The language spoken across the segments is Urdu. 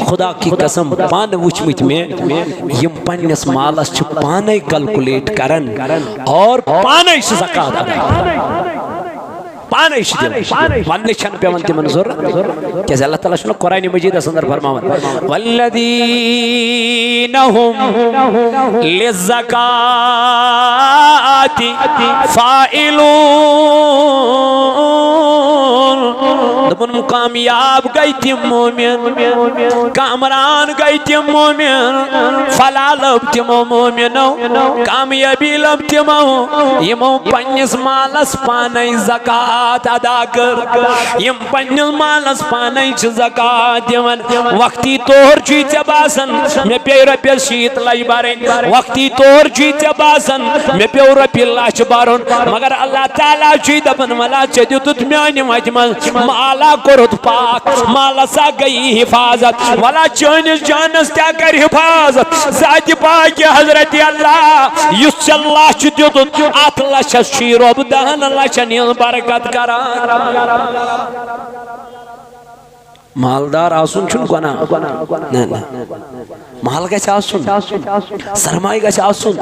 خدا کی قسم پان وچمت میں یم پنس مالس چھ پانے کلکولیٹ کرن اور پانے زکات ادا پانے ون چھن پیون تمن ضرورت کیازِ اللہ تعالیٰ چھُ قرآن مجید اندر فرماوان والذین هم للزکاة فاعلون دپن کامیاب گئی تم مومن کامران گئی تم مومن فلا لب تمو مومنو کامیابی لب تمو یمو پنس مالس پانے زکات ادا کر یم پنس مالس پانے زکات دون وقتی طور چی باسن میں پی رپی شیت لائی بارن وقتی طور چی باسن میں پی رپی لاچ بارن مگر اللہ تعالیٰ چی دپن ملا چدی تت میانی مجمل مالا کرت پاک مالا سا گئی حفاظت والا چونس جانس کیا کر حفاظت ذات پاک حضرت اللہ یس اللہ چی دیتت آت لچھس شیروب دہن اللہ چنیل برکت کران مالدار آسن چھن گناہ مال گژھِ آسن سرمایہ گژھِ آسن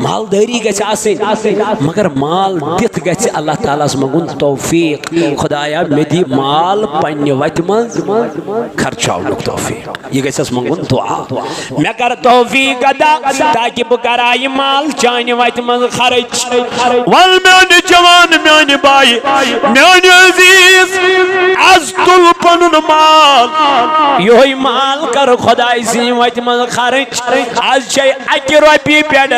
مالداری گژھِ آسن مگر مال دِتھ گژھِ اللہ تعالیٰ منگُن توفیق خدایا مے دی مال پننہِ وتہِ منٛز خرچاونُک توفیق یہ گژھٮ۪س منگُن دعا مے کر توفیق ادا تاکہ بہٕ کرا یہِ مال چانہِ وتہِ منٛز خرچ ول میانہِ جوان میانہِ بایہِ میانہِ عزیز از تُل پنُن مال یہوے مال کر خداے سٕنٛدِ وتہِ منٛز خرچ آز چھے اکہِ رۄپیہِ پٮ۪ٹھ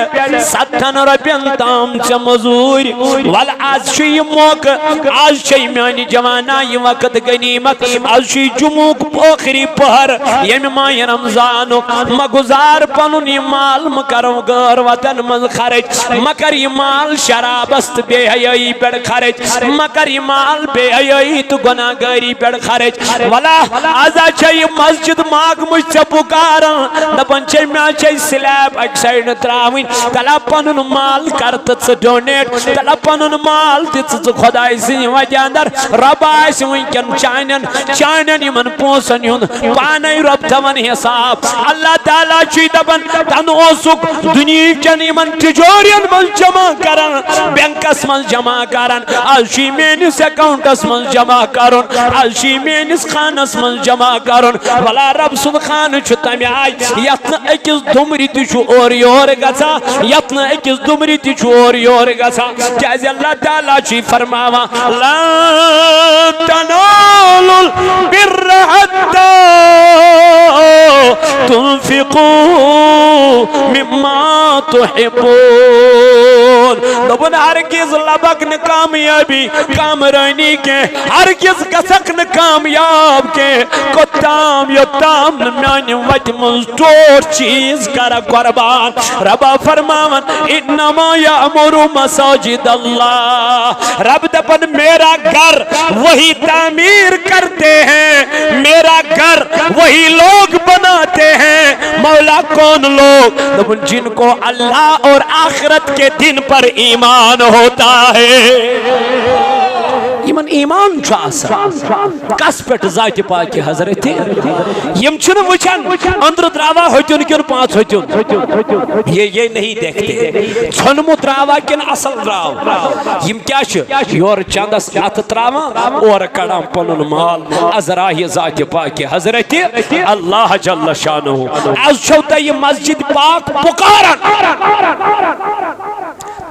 7 رۄپین تام ژےٚ مزوٗرۍ ول آز چھُ یہِ موقعہٕ آز چھے میانہِ جوانا یہِ وقت غنیمت آز چھُ یہِ جمعُک ٲخری پہر ییٚمہِ ماہِ رمضانُک مہ گُزار پنُن یہِ مال مہ کر غٲر وطن منٛز خرچ مہ کر یہِ مال شرابس تہٕ بے حیٲیی پٮ۪ٹھ خرچ مہ کر یہِ مال بے حیٲیی تہٕ گۄناہ گٲری پٮ۪ٹھ خرچ ولا آزا چھے یہِ مسجد ماگمٕچ ژےٚ پُکاران دپان چھے مےٚ چھے سلیب اکہِ سایڈٕ ترٛاوٕنۍ تلا پنُن مال کر تہٕ ژٕ ڈونیٹ تلا پنُن مال دِ ژٕ خۄداے سٕنٛدِ وتہِ اندر رۄب آسہِ وٕنکٮ۪ن چانٮ۪ن یِمن پونٛسن ہُنٛد پانے رۄب تھاون حساب اللہ تعالیٰ چھُے دپان تن اوسُکھ دُنہیٖچٮ۪ن یِمن تِجورین منٛز جمع کران بینکس منٛز جمع کران آز چھُے میٲنِس اکاؤنٹس منٛز جمع کرُن آز چھُے میٲنِس خانس منٛز جمع کرُن بلا رب سُنٛد خانہٕ چھُ تمہِ آیہِ یتھ نہٕ أکِس دُمرِ تہِ چھُ اورٕ یورٕ گژھان یتھ نہٕ أکِس دُمرِ تہِ چھُ اورٕ یورٕ گژھان کیازِ اللہ تعالیٰ چھُے فرماوان لن تنالوا البر حتى تنفقوا مما تحبون دپن ہرگز لبک نہٕ کامیابی کامرانی کے ہرگز گژھکھ نہٕ کامیاب کے کوتام یوتام نہٕ میانہِ وتہِ منٛز ٹوٹھ چیز کر قربان ربا فرماون انما یأمر مساجد اللہ رب دپن میرا گھر وہی تعمیر کرتے ہیں میرا گھر وہی لوگ بناتے ہیں مولا کون لوگ دپن جن کو اللہ اور آخرت کے دن پر ایمان ہوتا ہے یمن ایمان چھُ آسان کس پٮ۪ٹھ ذاتِ پاکہِ حضرت یم چھُنہٕ وٕچھان أنٛدرٕ درٛاوا ہوٚتیُن کِنہٕ پانٛژھ ہوٚتیُن یہ نہیں دیکھتے ژھۄنمُت درٛاوا کِنہٕ اصل درٛاو یم کیٛاہ چھِ یورٕ چندس اتھٕ ترٛاوان اورٕ کڑان پنُن مال از راہِ ذاتِ پاکہِ حضرت اللہ جل شانہ آز چھو تۄہہِ یہِ مسجد پاک پُکاران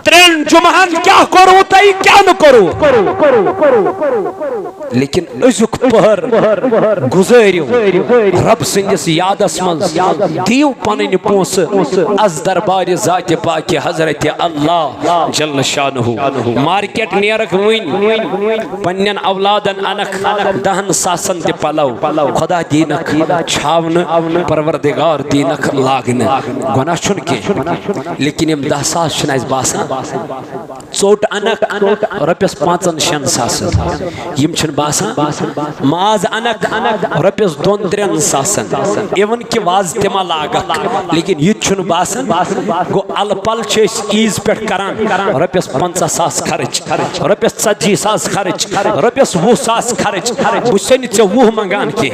ترین جمعہن کیا کرو تائی کیا نہ کرو لیکن ازک پہر گزاریو رب سنجس یادس منز دیو پنن پونس از دربار ذات پاک حضرت اللہ جل شانہ مارکیٹ نیرک وین پنن اولادن انک 10 ساسن تہ پلو خدا دینک چھاون پروردگار دینک لاگن گناہ چھن کی لیکن یم 10 ساس چھن اس باسان ژوٹ انک رۄپیس 5-6 ساسن یم چھن باسان ماز انک رپیس 2-3 ساسن ایون کی واز تما لاگت لیکن یہ چھن باسان گو الپل چھس عیز پیٹ کران رپیس 50 ساس خرچ رپیس 40 ساس خرچ رپیس 20 ساس خرچ بسنی چے 20 منگان کی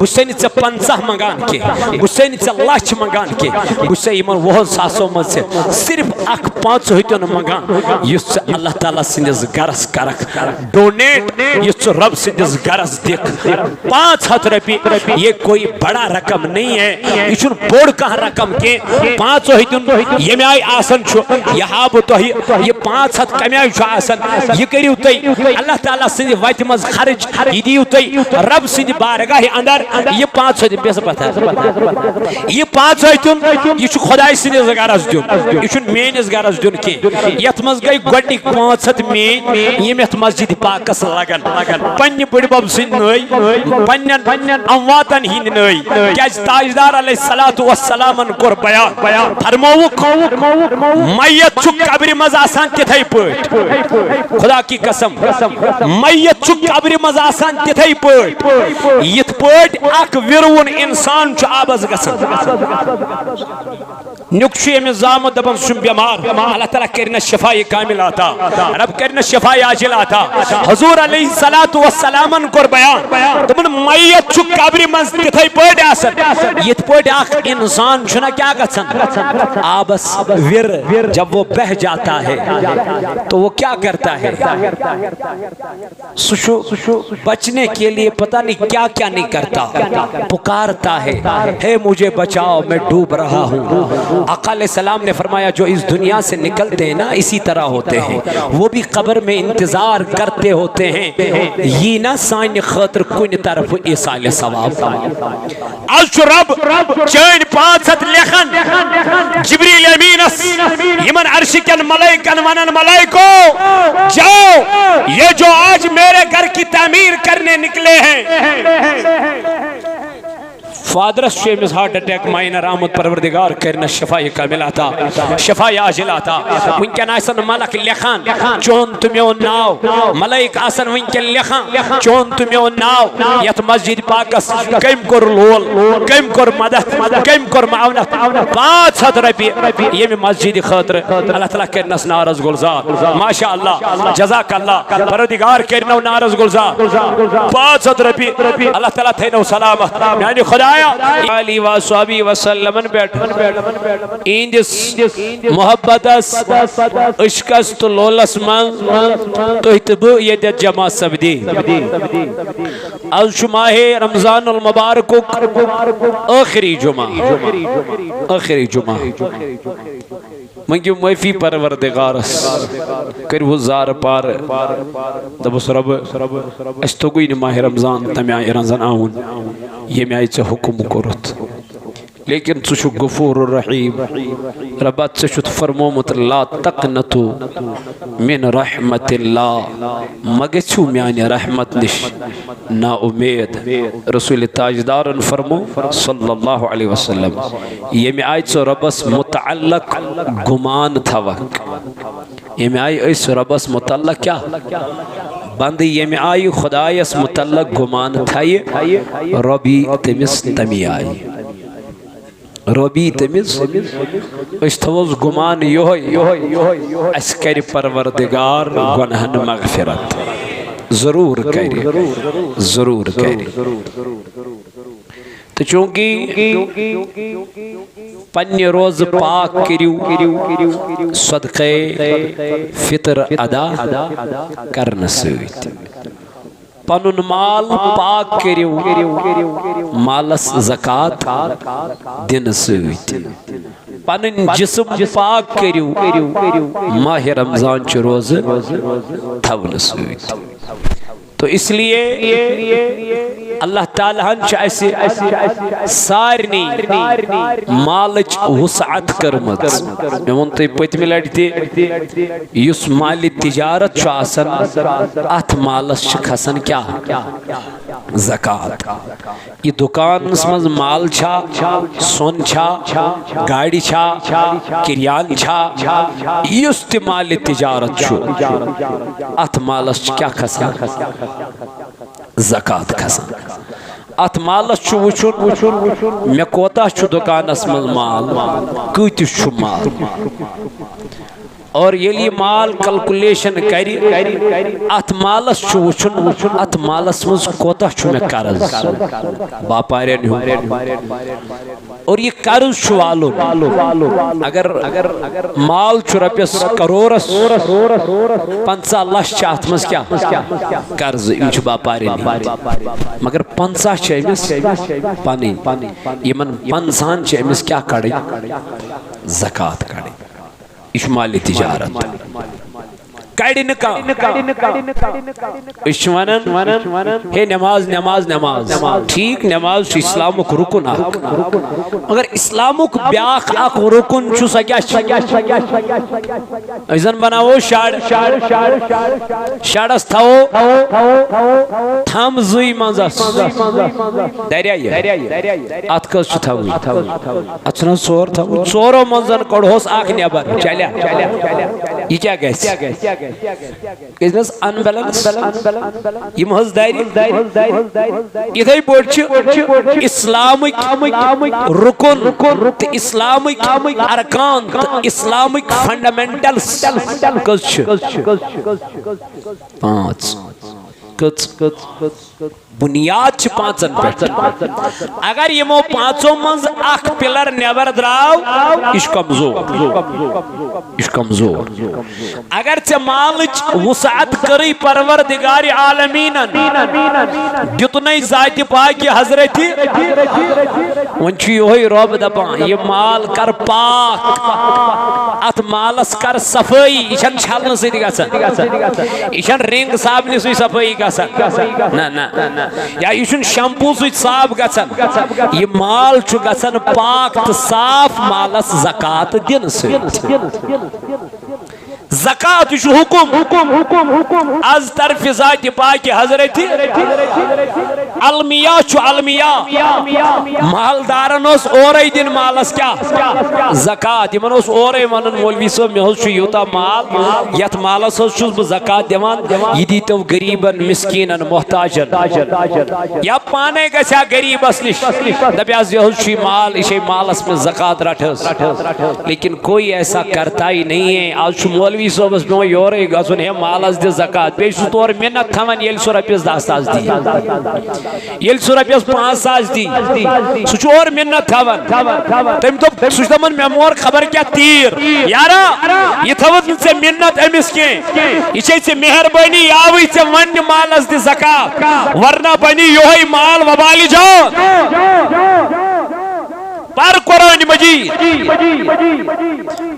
بسنی چے 50 منگان کی بسنی چے لچھ منگان کی بسنی ایمن 20 ساسوں میں سے صرف اک 5 ہوتن منگان یس اللہ تعالیٰ سندس گرس کرک ڈونیٹ یس رب سندس گرس دکھ 500 روپی یہ کوئی بڑا رقم نہیں ہے یہ چھن بوڑ کہاں رقم کے 5 ہوتن یہ میں آئی آسن چھو یہاں بتو یہ 500 کمی آئی چھو آسن یہ کریو تی اللہ تعالیٰ سندی ویت مز خرچ یہ دیو تی رب سندی بارگاہ اندر یہ 500 ہوتن بیس پتہ ہے یہ 500 ہوتن یہ چھو خدای سندس گرس دیون یہ چھن مینس گرس دیون کی یت مز گئی گوڑنک 500 مین یہ میت مسجد پاکس لگن پنی بڑی باب سن نئی پنین امواتن ہی نئی کیاز تاجدار علیہ السلام کور بیان فرموک میت چھو قبر مز آسان تتھائی پوٹ خدا کی قسم میت چھو قبر مز آسان تتھائی پوٹ یت پوٹ اک ورون انسان چھو آبز گسن نکشی میں زامت دبن سن بیمار اللہ تعالیٰ کرنا شفائی کامل آتا رب کرنا شفائی آجل آتا حضور علیہ السلام کر بیان دبن میت چھو قبری منز تتھائی پوٹ آسن یہ پوٹ آخ انسان چھنا کیا گسن آبس ور جب وہ بہ جاتا ہے تو وہ کیا کرتا ہے سشو بچنے کے لیے پتہ نہیں کیا کیا نہیں کرتا پکارتا ہے مجھے بچاؤ میں ڈوب رہا ہوں آقا علیہ السلام نے فرمایا جو اس دنیا سے نکلتے ہیں نا اسی طرح ہوتے ہیں وہ بھی قبر میں انتظار کرتے ہوتے ہیں یہ نہ سائن خاطر کن طرف ایسال ثواب از رب چین 500 لکھن جبریل امینس یمن عرشکن ملائکن ونن ملائکو جاؤ یہ جو آج میرے گھر کی تعمیر کرنے نکلے ہیں فادرس شیمز ہارٹ اٹیک مائنر آمد پروردگار کرنا شفائی کامل آتا شفائی آجل آتا ونکن آسن ملک لکھان چون تمیون ناو ملائک آسن ونکن لکھان چون تمیون ناو یت مسجد پاکس کم کر لول کم کر مدد کم کر معاونت 500 روپی یہ میں مسجد خاطر اللہ تعالیٰ کرنا نارز گلزار ماشاءاللہ جزاک اللہ پروردگار کرنا نارز گلزار 500 روپی اللہ تعالیٰ تھینو سلامت یعنی خدا علی و صحابی وسلم بیٹھ ایندس محبتس عشقس تو لولس من تو اتبو یہ جمع سبدی از شماہ رمضان المبارک آخری جمعہ منگیو معافی پروردگارس کر وہ زار پار دبس رب اس تو کوئی ماہ رمضان تمیائی رمضان آون یہ میں آئی سے حکم کرت لیکن تو شو غفور الرحیم ربات سے شو فرمومت لا تقنتو من رحمت اللہ مگچو میانی رحمت نش نا امید رسول تاجدار فرمو صلی اللہ علیہ وسلم یہ میں آئی سے ربس متعلق گمان تھا وقت یہ میں آئی اس ربس متعلق کیا بند یہ میں آئی خدایس متعلق گمان تھا یہ ربی تمس تمی آئی ربی تمس اس تھوز گمان یوہی اس کر پروردگار گناہن مغفرت ضرور کری تو چونکہ پنی روز پاک کریو صدقے فطر ادا کرنا سویت پنن مال پاک کریو مالس زکات دن سویت پنن جسم پاک کریو ماہ رمضان چ روز تھون سویت تو اس لیے اللہ تعالیٰ ہنچ ایسے سارنی مالچ وسعت کرمت میں ونتے پتمی لڑتے یس مالی تجارت چو آسن ات مالس کھسن کیا زکاة یہ دکان اسمز مال چھا سون چھا گاڑی چھا کریان چھا یس تی مالی تجارت چو ات مالس کیا کھسن زکات کھسان ات مالس چھو وچھن مے کوتا چھو دکانس من مال کۭتِس چھو مال اور یلی مال کلکولیشن کری ات مالس چھو وچھن ات مالس مز کوتا چھو میں قرض باپارین ہوں اور یہ قرض چھو والو اگر مال چھو رپیس کرورس 50 لچھ چھ ات مز کیا قرض یم چھو باپارین مگر 50 چھ امس پانی یمن 50 چھ امس کیا کڑی زکات کڑی اشمالی تجارت کڑی نکا اشوانن ہے نماز نماز نماز ٹھیک نماز چھو اسلامک رکن مگر اسلامک بیاق اک رکن چھو سکیا ایزن بناو شاڑس تھاو تھام زوی منزس دریائی ات کس چھو تھاو اچھنا سور تھاو سورو منزن کڑھوس آکھ نیبر چلیا یہ کیا گیس کس انبیلنس یہ محض دائری ادھائی بوٹ چھو اسلامک رکن اسلامک ارکان اسلامک فنڈامنٹلز کس چھو 5 بنیاد چھ 5 پہ اگر یہ مو 5 منز اخ پلر نیبر دراو اش کمزور اگر چھ مالچ وسعت کری پروردگار عالمین جتنی ذات پاک حضرت ونچی ہوئی رب دپان یہ مال کر پاک ات مالس کر صفائی اشن چھلن سے گژھان اشن رنگ صابنی سے صفائی گژھان نہ یا یہ شیمپو سۭتۍ صاف گژھان یہ مال چھُ گژھان پاک تہٕ صاف مالس زکات دِنہٕ سۭتۍ زکات چھُ حکم از طرف ذات پاک حضرت المیہ چھُ المیہ مالدارن اوس اورے دن مالس کیا زکات یمن اوس اورے ونن مولوی صاحب مے چھُ یوتا مال یت مالس چھُس بہٕ زکات دِوان یہ دیتو غریبن مسکینن محتاجن یا پانے گژھیا غریبس نش دپیاس یہ چھُ مال یہ مالس میں زکات رٹھس لیکن کوئی ایسا کرتا ہی نہیں ہے آج چھُ مولوی صوبس پہ یورے گھن ہے مالس دِ زکات بیٚیہِ چھُ تورٕ مِنت تھاوان ییٚلہِ سُہ رۄپیس 10 ساس دی ییٚلہِ سُہ رۄپیس 5 ساس دی سُہ چھُ اورٕ مِنت تھاوان تٔمۍ دوٚپ سُہ چھُ دپان مےٚ مور خبر کیٛاہ تیٖر یارا یہِ تھٲوٕتھ نہٕ ژےٚ مِنت أمِس کیٚنٛہہ یہِ چھے ژےٚ مہربٲنی یاوٕے ژےٚ وننہِ مالس دِ زکات ورنہ بنی یہوے مال وبالِ جان پر قرآن مجید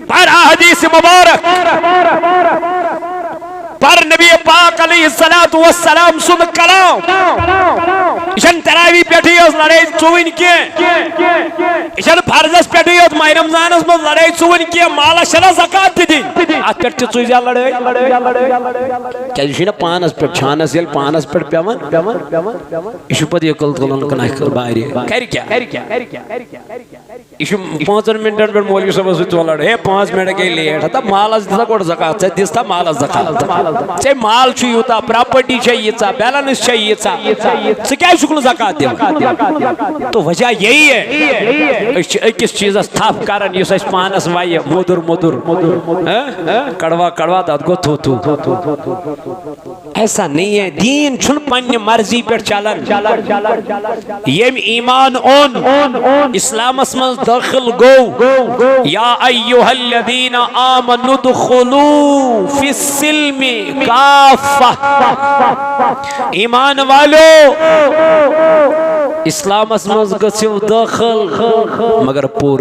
پر احادیث مبارک پر نبی پاک علیہ السلام سن کلام اشن تراوی پیٹھی اس لڑائی چوین کی اشن فرضس پیٹھی اس ماہ رمضانس مز لڑائی چوین کی مالا شنا زکات دی ات پیٹ چھ چوزیا لڑائی کیا جشنا پانس پیٹ چھانس یل پانس پیٹ پیوان اشو پد یہ کل کلن کنا کر باری کر کیا اشو 5 منٹن پر مولوی صاحب سے تو لڑے 5 منٹ کے لیے تھا مالس دسا کوڑ زکات سے دستا مالس زکات چے مال چھو یوتا پراپرٹی چاہیے تا بیلنس چاہیے تا سے کیا شکل زکات دے تو وجہ یہی ہے کس چیز تھاپ کرن یس اس پانس وائی مدر کڑوا داد کو تھو ایسا نہیں ہے دین چھن پنی مرضی پر چلن یم ایمان اون اسلام اسمز داخل گو یا ایوہ الذین آمنوا دخلوا فی السلم کافہ ایمان والو اسلام اسمز گسیو داخل مگر پور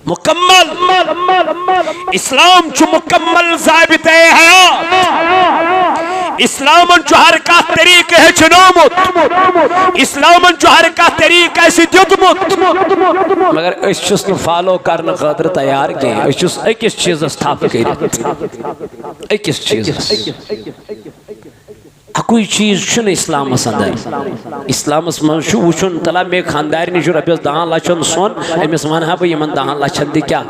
مکمل اسلام چو مکمل ضابطہ حیات اسلام چو ہر کا طریق ہے چنومت اسلام چو ہر کا طریق ہے دیتمت مگر اس چیز نو فالو کرنا خاطر تیار گئے اس چیز ایکس چیز استھاپ کری ایکس چیز کوئی چیز چھن اسلام اندر اسلام من وچن تلا میں خاندار نش رپیس 10 لچھن سون امس ونہا بہ یمن 10 لچھن دی کیا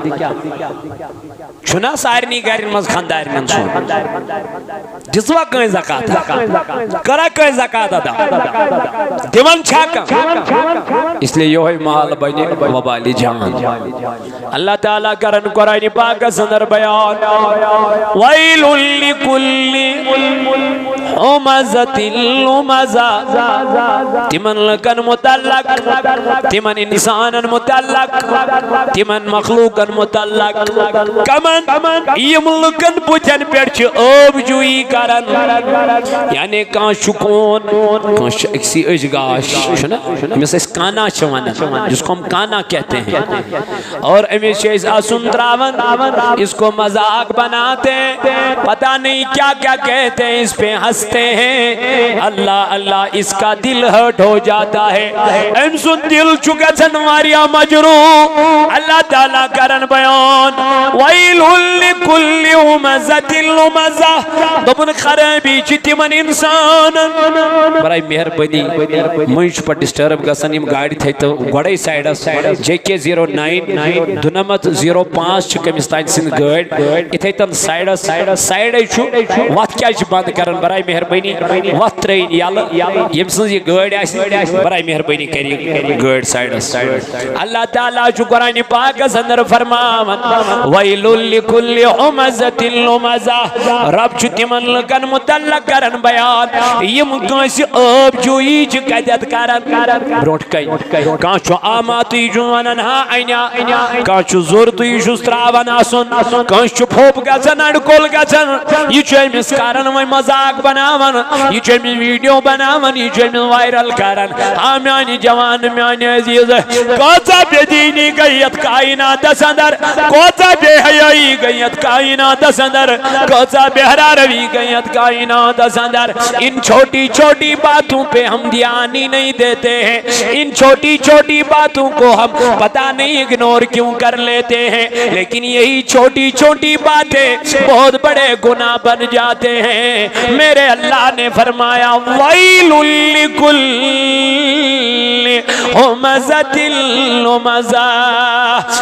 چھنا سارنی گھرن مز خاندار من سون دزوا کہیں زکات کرا کہیں زکات ادا دیوان چھاکا اس لیے یہ مال بنے وبالی جان اللہ تعالیٰ کرن قرآن پاک سندر بیان ویل لکل حمزت لمزہ تمن لکن متعلق تمن انسان متعلق تمن مخلوق متعلق کمن یم لکن بچن پیٹ آب جوئی کرن یعنی کان شکون کان اکسی اجگاش ہمیں اس کانا چوانا جس کو ہم کانا کہتے ہیں اور امیش اس آسن تراون اس کو مذاق بناتے ہیں پتہ نہیں کیا کیا کہتے ہیں اس پہ ہنستے ہیں اللہ اللہ اس کا دل ہرٹ ہو جاتا ہے امسن دل چکا سنواریا مجرو اللہ تعالیٰ کرن بیان ویل لکل ہمزت لمزہ دبن خرابی چتی من انسان برائی مہربانی منش پر ڈسٹرب گسن یم گاڑی تھے تو گوڑائی سائیڈ JK09 دنمت 05 چکمستان سن گاڑ اتھے تن سائیڈ چھو وقت کیا چھ بند کرن برائی مہربانی وقت ترین یم سن یہ گاڑ آسی برائی مہربانی کری گاڑ سائیڈ اللہ تعالیٰ چھ قرآن پاک سندر فرماون ویل لکل حمزت لمزہ رب چھ تمن لکن متعلق کرن بیان یم کانسی آب جوئی چھ قدت کرن بروٹ کئی کان چھو آماتی جو وننہا اینیا کان چھو زورتوی شستراون آسن کان چھو پھوپ گزن اڑکول گزن یہ چھو امیس کارن وی مزاق بناون یہ چھو امیس ویڈیو بناون یہ چھو امیس وائرل کرن آمیانی جوان میانی عزیز کوزا بے دینی گئیت کائنات سندر کوزا بے حیائی گئیت کائنات سندر کوزا بے حراروی گئیت کائنات سندر ان چھوٹی چھوٹی باتوں پہ ہم دھیانی نہیں دیتے ہیں ان چھوٹی چھوٹی باتوں کو ہم پتہ نہیں اگنور کیوں کر لیتے ہیں لیکن یہی چھوٹی چھوٹی باتیں بہت بڑے گناہ بن جاتے ہیں میرے اللہ نے فرمایا ویل لکل ہمزت لمزہ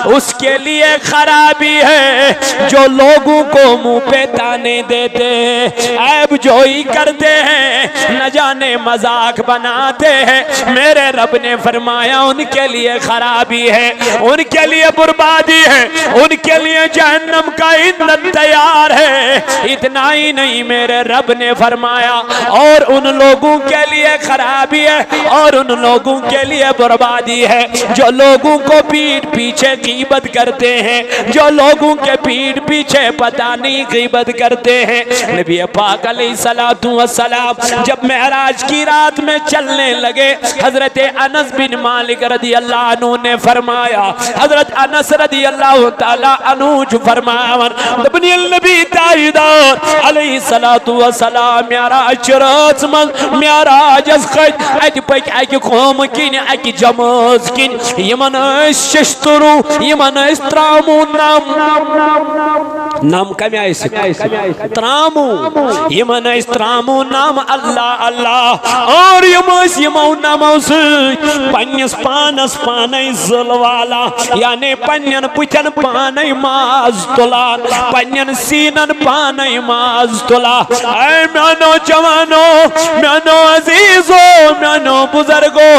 اس کے لیے خرابی ہے جو لوگوں کو منہ پہ تانے دیتے ہیں عیب جوئی کرتے ہیں نہ جانے مذاق بناتے ہیں میرے رب نے فرمایا ان کے لیے خرابی ہے ان کے لیے بربادی ہے ان کے لیے جہنم کا ایندھن تیار ہے اتنا ہی نہیں میرے رب نے فرمایا اور ان لوگوں کے لیے خرابی ہے اور ان لوگوں کے لیے بربادی ہے جو لوگوں کو پیٹ پیچھے غیبت کرتے ہیں جو لوگوں کے پیٹ پیچھے پتہ نہیں غیبت کرتے ہیں نبی پاک علیہ السلام جب معراج کی رات میں چلنے لگے حضرت انس بن مالک رضی اللہ عنہ نے فرمایا حضرت انس رضی اللہ تعالیٰ عنہ جو فرماون ابن النبی تاجدار علیہ السلام معراج رات من معراج از خج اکی پک اکی قوم کین اکی جماز کین یمن اس ششترو یمن اس ترامو نام کمی آئیسی ترامو یمن اس ترامو نام اللہ اللہ اور یمس یمو نامو سی پنیس پانس پانی زلوالا یعنی پنین پچن پانی ماز تلان پنین سینن پانی ماز تلا اے میانو جوانو میانو عزیزو میانو بزرگو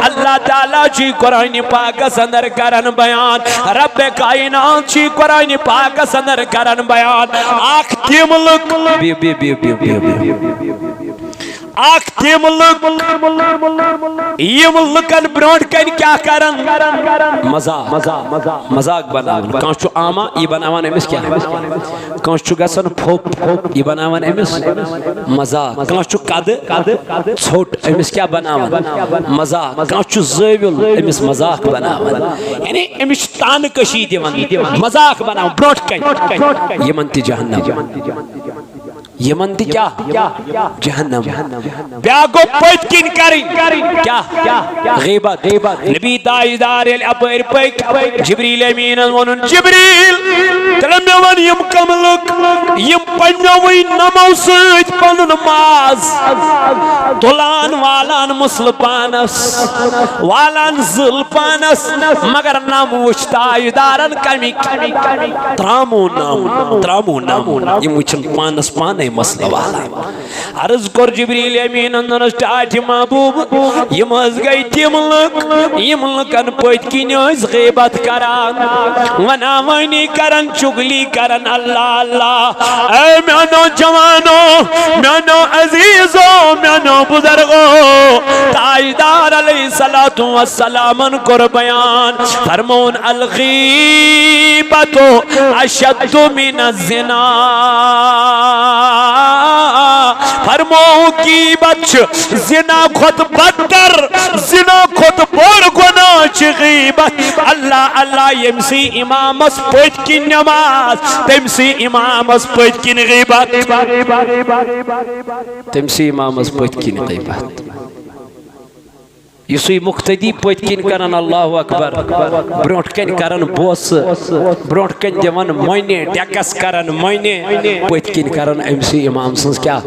اللہ تعالیٰ چی قرآن پاک سندر کرن بیان رب کائنات چی قرآن پاک سندر کرن بیان آخ تیم لک آخ تیم لک یم لکن برونٹ کن کیا کرن مزاق بناون کانش چو آما یہ بناون امس کیا کانش چو گسن پھوپ یہ بناون امس مزاق کانش چو قد چھوٹ امس کیا بناون مزاق کانش چو زیول امس مزاق بناون یعنی امس تان کشی دیون مزاق بناون برونٹ کن یہ منتی جہنم یمن تہ کیا جہنم بیا گو پت کن کریں کیا غیبت نبی تاجدار اپر پک جبریل امین ونن جبریل تلم ون یم کملک یم پنوی نمو سۭتۍ پنن ماز تلان والان مسل پانس والان زل پانس مگر نام وچھ تاجدارن کمک ترامو نام یم وچھن پانس پانے مسل والا عرض کر جبریل امین اندرس ٹاٹھ محبوب یم گئی تم لک یم لکن پت کن غیبت کران ونا ونی کرن چگلی کرن اللہ اللہ اے میانو جوانو میانو عزیزو میانو بزرگو تاجدار علیہ السلام کر بیان فرمون الغیبت اشد من الزنا فرمو غیبت زنا خود بدتر زنا خود بڑ گناہ چھ غیبت اللہ اللہ یمسی امامس پت کی نماز تمسی امامس پت کی غیبت تمسی امامس پت کی غیبت یسوی مقتدی پت کن کرن اللہ اکبر برونٹ کن کرن بوس برونٹ کن دیون موینے ڈیکس کرن موینے پت کن کرن امسی امام سنس کیا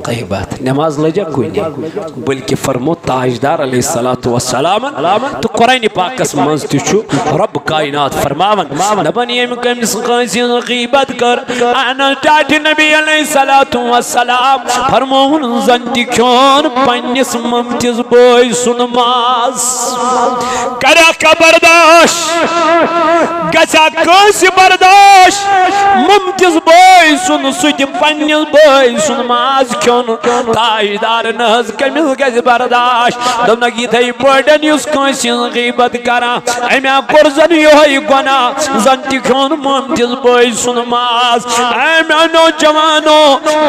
غیبت نماز لجا کوئی نہیں بلکہ فرمو تاجدار علیہ السلام تو قرآن پاکس منز تچو رب کائنات فرماون نبنی امکم سنقاسی غیبت کر انا ٹاٹ نبی علیہ السلام فرمون زنتی کیون پنیس ممتز بوئی سنماز کرا کا برداشت گچا کس برداشت ممتز بوئی سن سوچ پنیل بوئی سنماز کیون تاجدار نز کمیل گز برداشت دم نگی تھی بڑن یس کسی غیبت کرا امیا کرزن یوہی گنا زنتی کیون ممتز بوئی سنماز امیا نوجوانو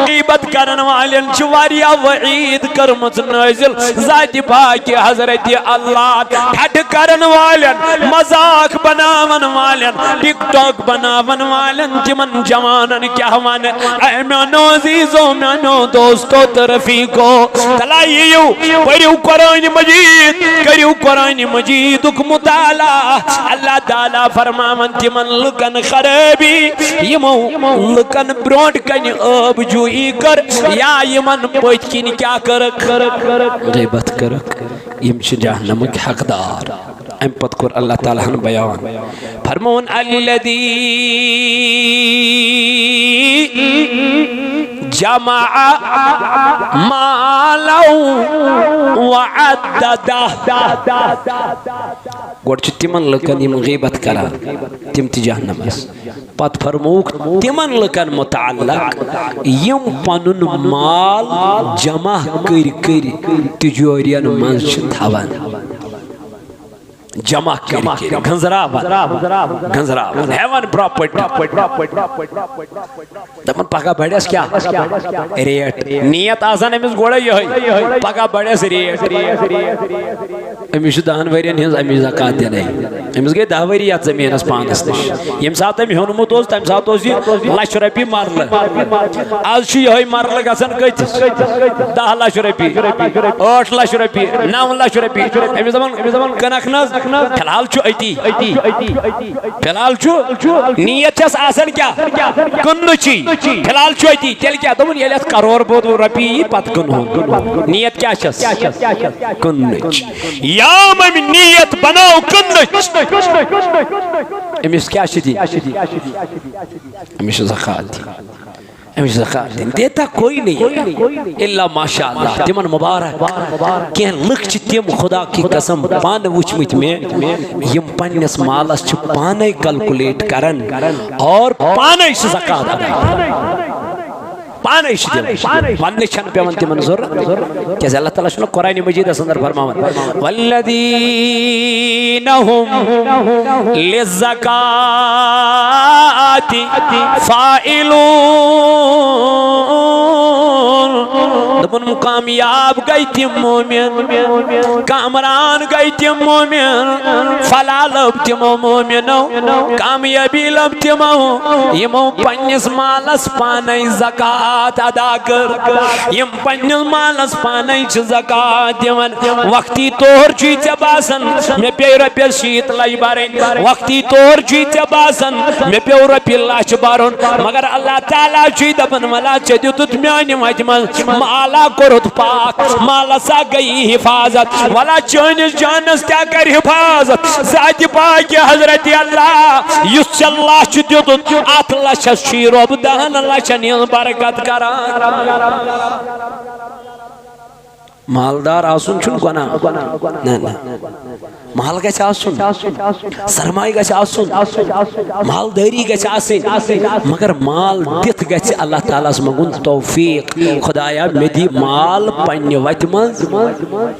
غیبت کرن والن چواریا وعید کرمت نازل ذات پاک حضرت اللہ ٹھٹ کرن والن مذاق بناون والن ٹک ٹاک بناون والن تمن جوانن کیا ون اے میانو عزیزو میانو دوستو ترفیقو تلائیو پڑھو قرآن مجید کریو قرآن مجید مطالعہ اللہ تعالیٰ فرماون تمن لکن خرابی یمو لکن برونٹ کن اب جوئی کر یا یمن پوچ کن کیا کرک غیبت کرک یم چھ جہنمک حقدار ام پت کر اللہ تعالیٰ ہن بیان فرمون الذی جمع مالا وعددہ گوڑ چھ تمن لکن یم غیبت کرا تم تی جہنم اس پت فرموک تمن لکن متعلق یم پنن مال جمع کر تجورین منز چھ تھوان جمع کر گنزراوان ہیون پراپرٹی دپن پگہ بڑھس کیا ریٹ نیت آسان امس گوڑا یہ پگہ بڑھس ریٹ امس دہن ورین ہز امس زکات دین امس گئی 10 وری یت زمینس پانس نش یم سات ام ہونمت تم سات لچھ رۄپیہِ مرلہٕ آز یہ مرلہٕ گژھان کتس 10 لچھ رۄپیہِ 8 لچھ رۄپیہِ 9 لچھ رۄپیہِ امس دپان کنکھ نظ فی الحال چھو ایتی فی الحال چھو نیت چھس آسان کیا کنچی فی الحال چھو ایتی تیل کیا دون یہ لیت کرور بود رپی پت کنو نیت کیا چھس کنچ یا ممی نیت بناو کنچ امس کیا شدی امس زکات امس زکات دیتا کوئی نہیں الا ماشاءاللہ تمن مبارک کین لکھ چھ تم خدا کی قسم پان وچمت میں یم پنس مالس چھ پانے کیلکولیٹ کرن اور پانے زکات ادا پانے دن ون چھن پیون تمن ضرورت کیازِ اللہ تعالیٰ چھُ قرآن مجید اندر فرماوان والذین هم للزکاة فاعلون دپن کامیاب گئی تم مومن کامران گئی تم مومن فلا لب تمو مومنو کامیابی لب تمو یمو پنس مالس پانے زکات زکات ادا کر یم پننس مالس پانے چھ زکات دیوان وقتی طور چھ ژے باسان مے پے رۄپیس 60 لچھ برن وقتی طور چھ ژے باسان مے پیو رۄپیہِ لچھ برن مگر اللہ تعالیٰ چھ دپان ولا ژے دِتُتھ میانہِ وتہِ منٛز مالا کوٚرُتھ پاک مالسا گئی حفاظت ولا چٲنِس جانس تہِ کر حفاظت ذاتِ پاک حضرت اللہ یُس ژے لچھ دِتُتھ اتھ لچھس چھی رۄب 10 لچھن ہٕنٛز برکت کران مالدار آسن چھن گناہ مال گژھِ آسن سرمایہ گژھِ آسن مالداری گژھِ آسن مگر مال دِتھ گژھِ اللہ تعالیٰ منگُن توفیق خدایا مے دی مال پننہِ وتہِ منٛز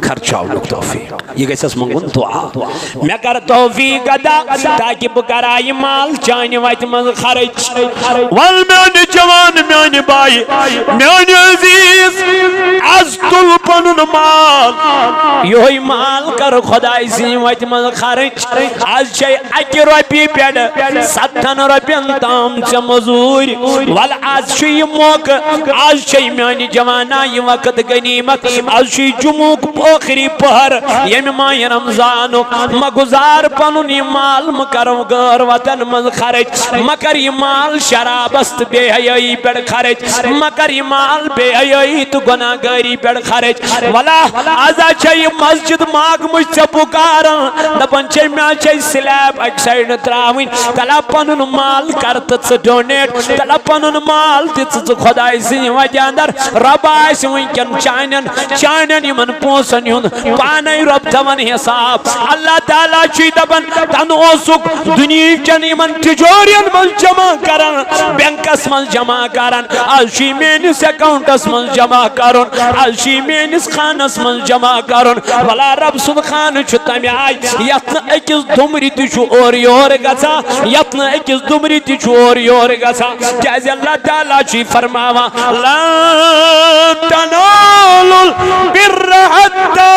خرچاونُک توفیق یہ گژھٮ۪س منگُن دعا مے کر توفیق ادا تاکہ بہٕ کرا یہِ مال چانہِ وتہِ منٛز خرچ ول میانہِ جوان میانہِ باے میانہِ عزیز از تُل پنُن مال یہ مال کر خدائی سی وتہِ منٛز خرچ آز چھے اکہِ رۄپیہِ پٮ۪ٹھ 7 رۄپین تام ژےٚ مزوٗرۍ ول آز چھُ یہِ موقعہٕ آز چھے میانہِ جوانا یہِ وقت غنیمت آز چھُ جمعُک ٲخری پہر ییٚمہِ ماہِ رمضانُک مہ گُزار پنُن یہِ مال مہ کر غٲر وطن منٛز خرچ مہ کر یہِ مال شرابس تہٕ بے حیٲیی پٮ۪ٹھ خرچ مہ کر یہِ مال بے حیٲیی تہٕ گۄناہ گٲری پٮ۪ٹھ خرچ ولا آزا چھے یہِ مسجد ماگمٕچ ژےٚ پُکاران دپان چھے مےٚ چھے سلیب اکہِ سایڈٕ ترٛاوٕنۍ تلا پنُن مال کر تہٕ ژٕ ڈونیٹ تلا پنُن مال دِ ژٕ خۄداے سٕنٛدِ وتہِ اندر رۄب آسہِ وٕنکٮ۪ن چانٮ۪ن یِمن پونٛسن ہُنٛد پانے رۄب تھاوان حساب اللہ تعالیٰ چھُے دپان تن اوسُکھ دُنہیٖچٮ۪ن یِمن تِجورین منٛز جمع کران بینکس منٛز جمع کران آز چھُے میٲنِس اکاؤنٹس منٛز جمع کرُن آز چھُے میٲنِس خانس منٛز جمع کرُن بھلا رب سُنٛد خانہٕ چھُ تمہِ آیہِ یتھ نہٕ أکِس دُمرِ تہِ چھُ اورٕ یورٕ گژھان یتھ نہٕ أکِس دُمرِ تہِ چھُ اورٕ یورٕ گژھان کیازِ اللہ تعالیٰ چھُے فرماوان لن تنالوا البر حتى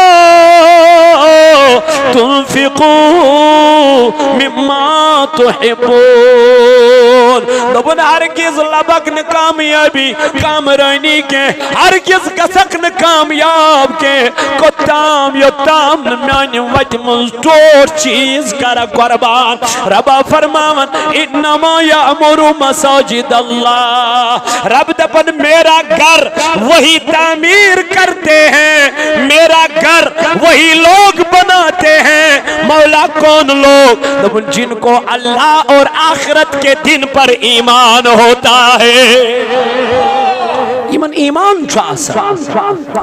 تنفقوا مما تحبون دوٚپُن ہرگز لبک نہٕ کامیٲبی کامرٲنی کینٛہہ ہرگز گژھکھ نہٕ کامیاب کینٛہہ کوٚتام یوٚتام نہٕ میانہِ وتہِ منٛز ٹوٹھ چیٖز کرکھ قربان ربا فرماون انما یأمر مساجد اللہ رب دپن میرا گھر وہی تعمیر کرتے ہیں میرا گھر وہی لوگ بناتے ہیں مولا کون لوگ دپن جن کو اللہ اور آخرت کے دن پر ایمان ہوتا ہے یمن ایمان چھُ آسان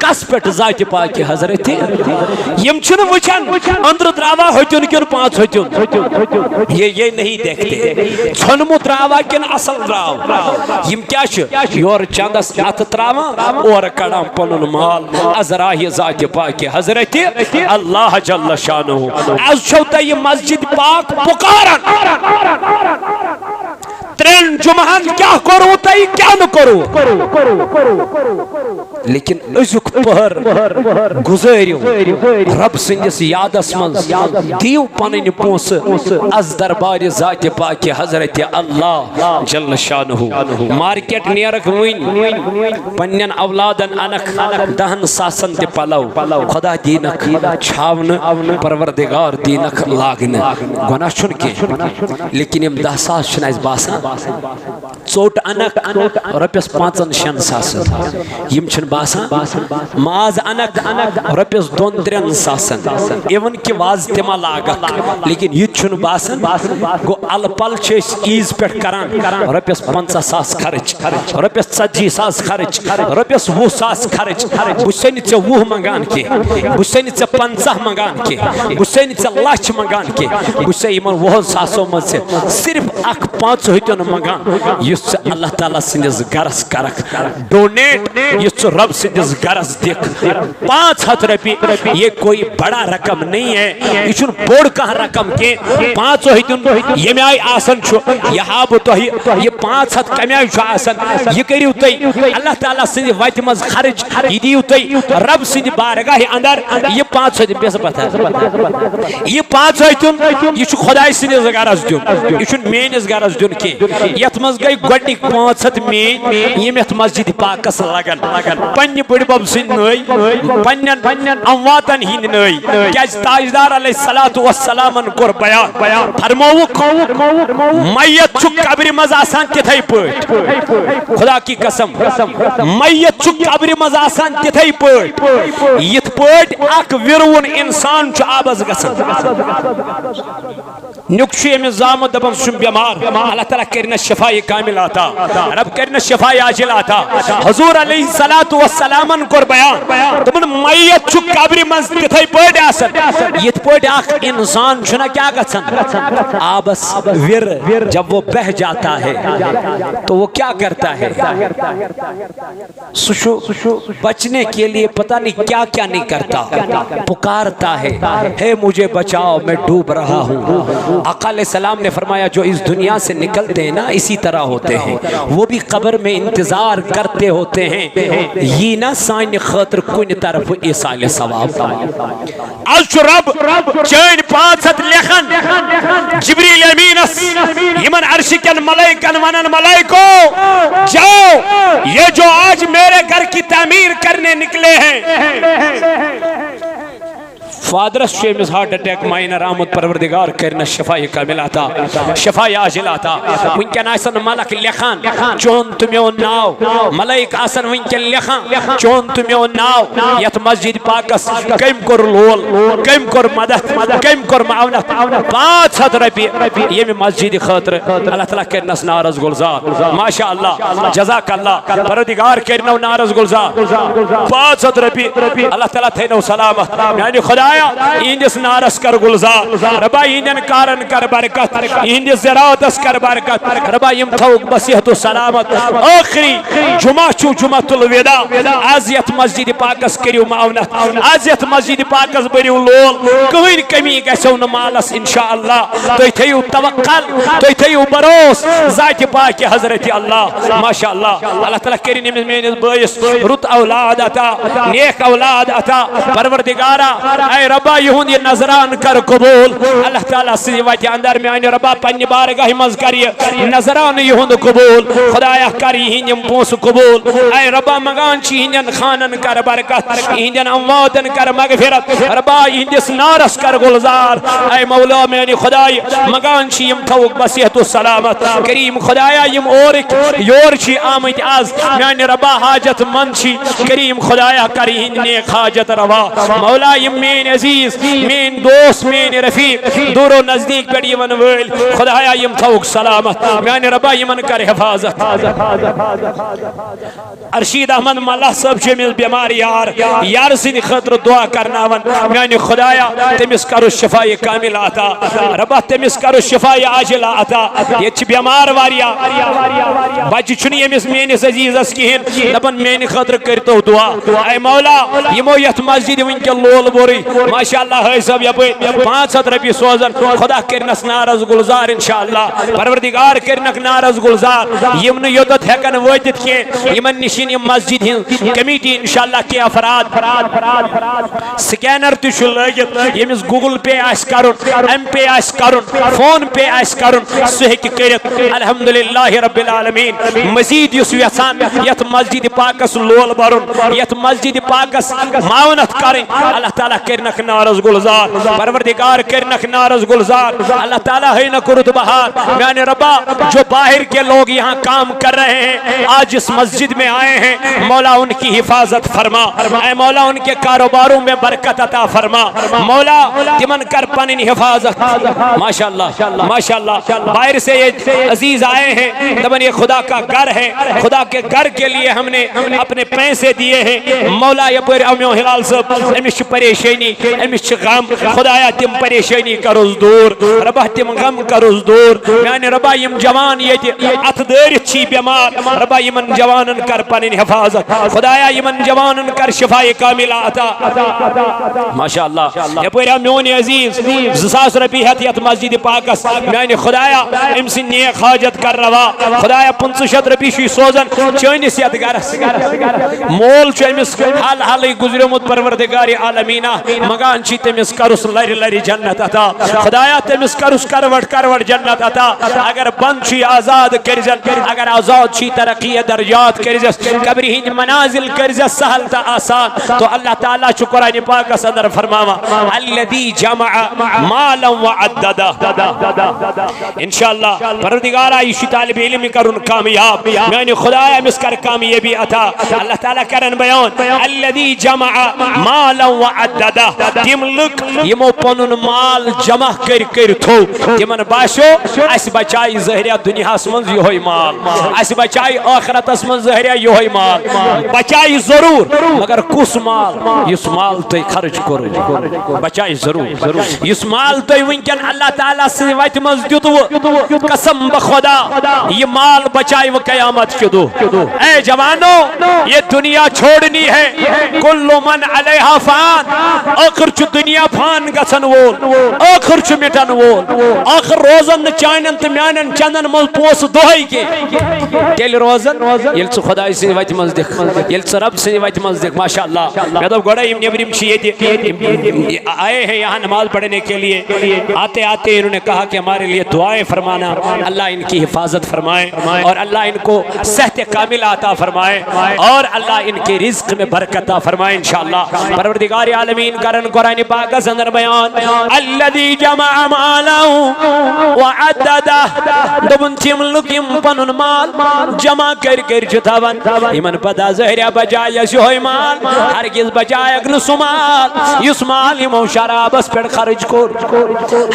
کس پٮ۪ٹھ ذاتِ پاک حضرت یم چھنہٕ وٕچھان أنٛدرٕ ترٛاوا ہوٚتیُن کِنہٕ پانٛژھ ہوٚتیُن یہ نہیں دیکھتے ژھۄنمُت ترٛاوا کِنہٕ اصل درٛاو یم کیٛاہ چھِ یورٕ چندس اتھٕ ترٛاوان اورٕ کڑان پنُن مال از راہِ ذاتِ پاک حضرت اللہ جل شانہ از چھو تۄہہِ یہِ مسجد پاک پُکاران 3 جمعہن کیا کرو تئی کیا نہ کرو لیکن ازیُک پہر گزٲرِو رب سٕنٛدِس یادس منٛز دیو پنٕنۍ پونٛسہٕ از دربارِ ذاتِ پاک حضرت اللہ جل شانہ مارکیٹ نیرکھ وٕنۍ پننٮ۪ن اولادن انکھ 10 ساسن تہِ پلو خدا دیٖنکھ چھاونہٕ پروردگار دیٖنکھ لاگنہٕ گۄناہ چھُنہٕ کینٛہہ لیکن یِم 10 ساس چھِنہٕ اَسہِ باسان ژوٚٹ انکھ رۄپیس 5-6 ساسن یم چھِنہٕ باسان ماز انکھ رۄپیس 2-3 ساسن اِون کہِ وازٕ تہِ ما لاگکھ لیکن یہِ تہِ چھُنہٕ باسان گوٚو الہٕ پل چھِ أسۍ عیٖز پٮ۪ٹھ کران رۄپیس 50 ساس خرچ رۄپیس 40 ساس خرچ رۄپیس 20 ساس خرچ بہٕ چھُسے نہٕ ژےٚ 20 منگان کینٛہہ بہٕ چھُسے نہٕ ژےٚ 50 منگان کینٛہہ بہٕ چھُسے نہٕ ژےٚ لچھ منگان کینٛہہ بہٕ چھُسے یِمن 20 ساسو منٛز ژےٚ صرف اکھ 5 ہوٚتیُن منگان یُس ژٕ اللہ تعالیٰ سٕنٛدِس گرس کرکھ ڈونیٹ یُس ژٕ رب سٕنٛدِس گرس نزدیک 500 روپیے یہ کوئی بڑا رقم نہیں ہے یہ چھن بوڑ کہاں رقم کے 500 دن یہ آئی آسن چھو یہاں بتو یہ 500 کمی آئی چھو آسن یہ کریو تی اللہ تعالیٰ سندھ ویت مز خرج یہ دیو تی رب سندھ بارگاہ اندر یہ 500 دن پیسا پتہ یہ 500 دن یہ چھو خدای سندھ زگارز دن یہ چھن مینز گارز دن کی یت مز گئی گوڑنی 500 مین یہ میت مسجد پاکس لگن پنی بڑی باب سن نئی پنین امواتن ہی نئی کیاز تاجدار علیہ السلام کور بیان فرموک میت چھو قبر مز آسان تتھائی پوٹ خدا کی قسم میت چھو قبر مز آسان تتھائی پوٹ یت پوٹ اک ورون انسان چھو آبز گسن نکشی میں زامت دبن سن بیمار اللہ تعالیٰ کرنا شفائی کامل آتا رب کرنا شفائی آجل آتا حضور علیہ السلام کور بیان دبن میت چھو قبر منز تتھائی پوٹ آسن یت پوٹ اک انسان چھنا کیا گسن آبس ور جب وہ بہ جاتا ہے تو وہ کیا کرتا ہے سشو بچنے کے لیے پتہ نہیں کیا کیا نہیں کرتا پکارتا ہے مجھے بچاؤ میں ڈوب رہا ہوں آقا علیہ السلام نے فرمایا جو اس دنیا سے نکلتے ہیں نا اسی طرح ہوتے ہیں وہ بھی قبر میں انتظار کرتے ہوتے ہیں یہ نہ سائن خاطر کن طرف ایسال ثواب آج رب چین 500 لکھن جبریل امینس یمن عرش کن ملائکن ونن ملائکو جاؤ یہ جو آج میرے گھر کی تعمیر کرنے نکلے ہیں فادرس شیمز ہارٹ اٹیک مائنر آمد پروردگار کرنا شفائی کامل آتا شفائی آجل آتا ونکن آسن ملک لکھان چون تمیون ناو ملائک آسن ونکن لکھان چون تمیون ناو یت مسجد پاکس کم کر لول کم کر مدد کم کر معاونت 500 روپیے یہ میں مسجد خاطر اللہ تعالیٰ کرنا نارز گلزار ماشاءاللہ جزاک اللہ پروردگار کرنا نارز گلزار 500 روپیے اللہ تعالیٰ تھینو سلامت یعنی خدایا اندس نارس کر گلزار ربا اندن کارن کر برکت اندس زراعتس کر برکت ربا یم تھوک بصیحت و سلامت آخری جمعہ چو جمعۃ الوداع آزیت مسجد پاکس کریو معاونت آزیت مسجد پاکس بریو لول کہیں کمی گسو نمالس انشاءاللہ تو تھیو توکل تو تھیو بروس ذات پاک حضرت اللہ ماشاءاللہ اللہ تعالیٰ کریم میں باعث رت اولاد عطا نیک اولاد عطا پروردگارا اے ربا یہون یہ نظران کر قبول اللہ تعالیٰ سے وجہ اندر میں آئین ربا پنی بارگاہ مز کری نظران یہون قبول خدایہ کری ہنیم پوس قبول اے ربا مگان چی ہنین خانن کر برکت ہنین امواتن کر مغفرت ربا ہندس نارس کر گلزار اے مولا میں خدای مگان چی یم تھوک بصیحت و سلامت کریم خدایا یم اورک یور چی آمد آز میں ربا حاجت من چی کریم خدایا کری ہنین حاجت روا مولا یم مین عزیز مین دوست مین رفیق دور و نزدیک پڑی ون ویل خدایا یم تھوک سلامت میں ربا یمن کر حفاظت ارشید احمد ملہ صاحب جمیل بیمار یار سن خطر دعا کرنا ون میں خدایا تمس کرو شفائی کامل آتا ربا تمس کرو شفائی عاجل آتا یہ چھ بیمار واریا بچ چھنی یمس مینس عزیز اس کہن دپن مین خطر کرتو دعا اے مولا یمو یت مسجد ون کے لول بوری ماشاءاللہ ہے سب یہ 500 روپیے سوزن خدا کرنس نارز گلزار انشاءاللہ پروردگار کرنک نارز گلزار یمن یودت ہیکن وجد کے یمن نشین مسجد کمیٹی انشاءاللہ کے افراد سکینر تشو لگت یمس گوگل پے آس کرن ایم پے آس کرن فون پے آس کرن سہک کرت الحمدللہ رب العالمین مزید یس یسان یت مسجد پاکس لول برن یت مسجد پاکس معاونت کرن اللہ تعالیٰ کرنک نارز گلزار پروردگار کرنک نارز گلزار اللہ تعالیٰ ہے نکرت بہار میں ربا جو باہر کے لوگ یہاں کام کر رہے ہیں آج اس مسجد میں آئے ہیں مولا ان کی حفاظت فرما اے مولا ان کے کاروباروں میں برکت عطا فرما مولا تمن کر پنن حفاظت ماشاءاللہ ماشاءاللہ باہر سے یہ عزیز آئے ہیں دبن یہ خدا کا گھر ہے خدا کے گھر کے لیے ہم نے اپنے پیسے دیے ہیں مولا یہ پر امیو ہلال صاحب امیش پریشانی امس چھ غم خدایا تم پریشانی کروس دور ربا تم غم کروس دور میانہ ربا یم جوان یت ات دٲرِتھ چھی بیمار ربا یمن جوانن کر پنن حفاظت خدایا یمن جوانن کر شفاء کاملہ عطا ماشاء اللہ یپٲرۍ میون عزیز 2000 رۄپیہِ ہٮ۪تھ یتھ مسجد پاکس میانہ خدایا ام سٕنٛدۍ نیک حاجت کر روا خدایا 500 رۄپیہِ چھُے سوزان چٲنِس یتھ گرس مول چھُ أمِس حال حالٕے گُزریومُت پروردگار عالمیٖنہ منگان چھی تٔمِس کرُس لرِ لرِ جنت عطا خدایا تٔمِس کرُس کروٹ کروٹ جنت عطا اگر بند چھُے آزاد کٔرزٮ۪ن اگر آزاد چھُے ترقی درجات کٔرزٮ۪س قبرِ ہٕنٛدۍ منازل کٔرزٮ۪س سہل تہٕ آسان تو اللہ تعالیٰ چھُ قرآنِ پاکس اندر فرماوان الذی جمع مالا وعددہ انشاءاللہ پروردگارا یہ چھُ طالب علم کرن کامیاب میانہ خدایا أمِس کر کامیابی عطا اللہ تعالیٰ کرن بیان الذی جمع مالا وعددہ تم لُک یمو پنن مال جمع کر تھو تمن باسیو اس بچائی زہریا دنیاس من یہوے مال اس بچائی آخرتس من زہریا یہوے مال بچائی ضرور مگر کس مال یس مال تُہۍ خرچ کرو بچائی ضرور یس مال تُہۍ ونکن اللہ تعالیٰ سٕنٛدِ وتہِ منٛز دیُتوٕ قسم بخدا یہ مال بچائی و قیامت کے دو اے جوانو یہ دنیا چھوڑنی ہے کل من علیہا فان آخر چھ دنیا فان گژھن وول آخر چھ مٹن وول آخر روزن چانن تو میانن چندن مل پوس دہائی کے تیل روزن یل چھ خدای سٕنٛدِ وتہِ منٛز دِکھ یل چھ رب سٕنٛدِ وتہِ منٛز دِکھ ماشاء اللہ میں دوٚپ گۄڈے یِم نیبرِم چھِ ییٚتہِ آئے ہیں یہاں نماز پڑھنے کے لیے آتے آتے انہوں نے کہا کہ ہمارے لیے دعائیں فرمانا اللہ ان کی حفاظت فرمائے اور اللہ ان کو صحت کامل عطا فرمائے اور اللہ ان کے رزق میں برکت عطا فرمائے انشاءاللہ پروردگار عالمین کرن قرآن پاک اندر بیان الذی جمع مالا وعددہ دبن تم لکم پنن مال جمع کر جتاون یمن پتہ زہریا بجائے یہوے مال ہرگز بجائے اگن سمال یس مال یمو شرابس پہ خرچ کور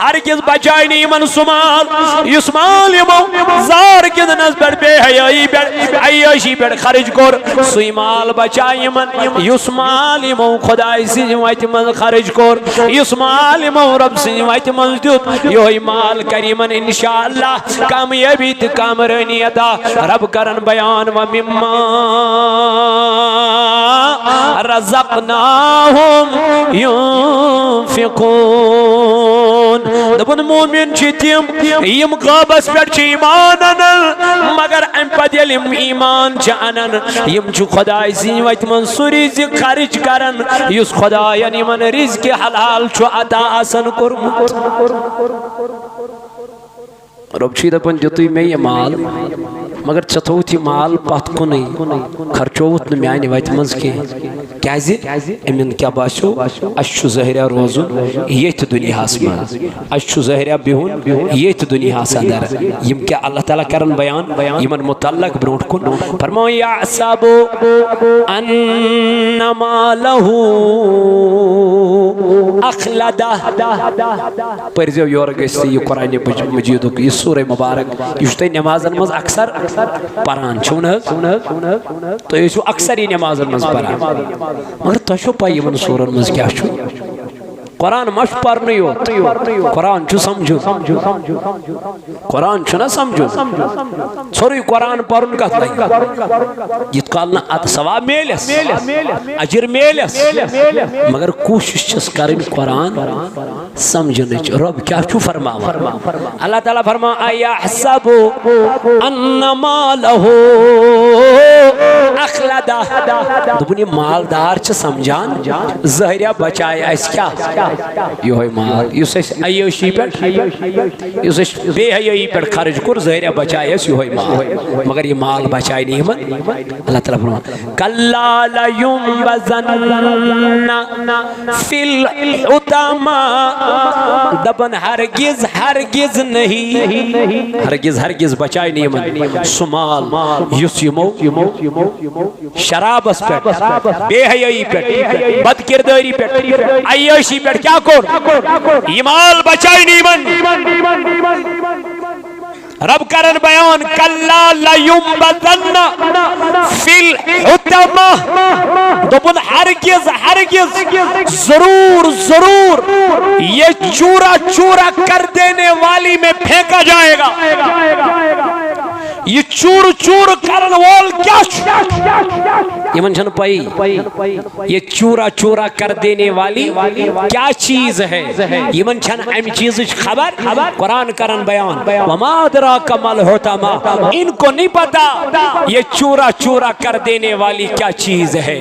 ہرگز بجائے نی یمن سمال یس مال یمو زار گندنس پہ بے حیائی پہ عیاشی پہ خرچ کور سوی مال بچائے یمن یس مال یمو خدای سٕنٛدِ وتہِ منٛز خرچ کور یس مال یمو رب سٕنٛدِ وتہِ منٛز دیُت یہوے مال کر یمن انشاءاللہ کامیابی تہٕ کامرٲنی عطا رب کرن بیان ومما رزقناہم ينفقون دبن مومن چھ تم یم غابس پہ ایمان انن مگر ام پتہ ییٚلہِ یم ایمان چھ انن یم چھ خدای سٕنٛدِ وتہِ منٛز سُہ رزق خرچ کرن یس خداین یمن رزق حلال چھ عطا آسن کورمُت رب چھ دپان دیُتُے مےٚ یہِ مال مگر ژےٚ تھووُتھ یہِ مال پتھ کُنٕے خرچووُتھ نہٕ میانہِ وتہِ منٛز کینٛہہ کیازِ امن کیاہ باسیو اس چھُ ظٲہریا روزُن ییٚتھۍ دُنیاہس منٛز اس چھُ ظٲہریا بِہُن ییٚتھۍ دُنیاہس اندر یم کیاہ اللہ تعالیٰ کرن بیان یمن متعلق برونٛٹھ کُن فرماو یحسب ان مالہ اخلدہ پٔرزیو یورٕ گٔژھِتھ یہِ قرآنِ مجیدُک یہِ سورہ مبارک یہ تھی نمازن مز اکثر پران چھو نہ تو یہ اکثر یہ نمازن مز پران مگر تہ چھو پائی یمن سورن مز کیا چھو قرآن مش پرنے یوت قرآن چھو سمجھو قرآن چھو نہ سمجھو سوری قرآن پرن کت لگی یت کالنا ات ثواب میلس اجر میلس مگر کوشش چھس کرن قرآن سمجھنچ رب کیا چھو فرماوا اللہ تعالیٰ فرما ایحسب ان مالہ اخلدہ دپن یہ مالدار چھ سمجھان ظاہریا بچائے اس کیا یہ مال یس عیاشی پہ یس بے حیائی پہ خرچ کور ظاہریا بچائے اس یہ مال مگر یہ مال بچائے نہیں اللہ تعالیٰ فرما کلا لینبذن فی الحطمہ دبن ہرگز ہرگز نہیں ہرگز بچائے نہیں سمال یس یمو شرابس پہ بے حیائی پہ بد کرداری پہ عیاشی پہ کیا کور یہ مال بچائے نہیں رب کرن بیان کلا لیمبذن فی الحطمہ دوپن ہرگز ضرور یہ چورا چورا کر دینے والی میں پھینکا جائے گا. یہ چور چور کرن وول کیا یہ منشن پائی یہ چورا چورا کر دینے والی کیا چیز ہے یہ منشن ایم چیز خبر قرآن کرن بیان وما ادراک ما الحطمہ ان کو نہیں پتا یہ چورا چورا کر دینے والی کیا چیز ہے.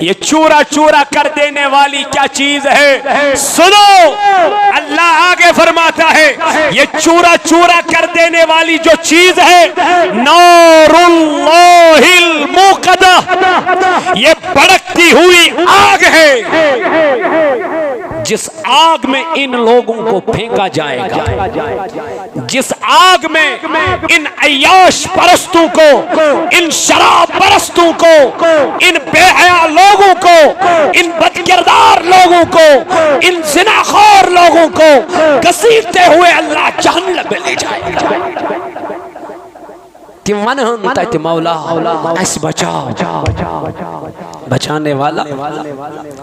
یہ چورا چورا کر دینے والی کیا چیز ہے. سنو اللہ آگے فرماتا ہے یہ چورا چورا کر دینے والی جو چیز ہے نار اللہ الموقدہ یہ بھڑکتی ہوئی آگ ہے جس آگ میں ان لوگوں کو پھینکا جائے گا. جس آگ میں ان عیاش پرستوں کو ان شراب پرستوں کو ان بے حیا لوگوں کو ان بدکردار لوگوں کو ان زناخور لوگوں کو گھسیٹتے ہوئے اللہ جہنم میں لے جائے گا. تمہن تت مولا اس بچاؤ بچانے والا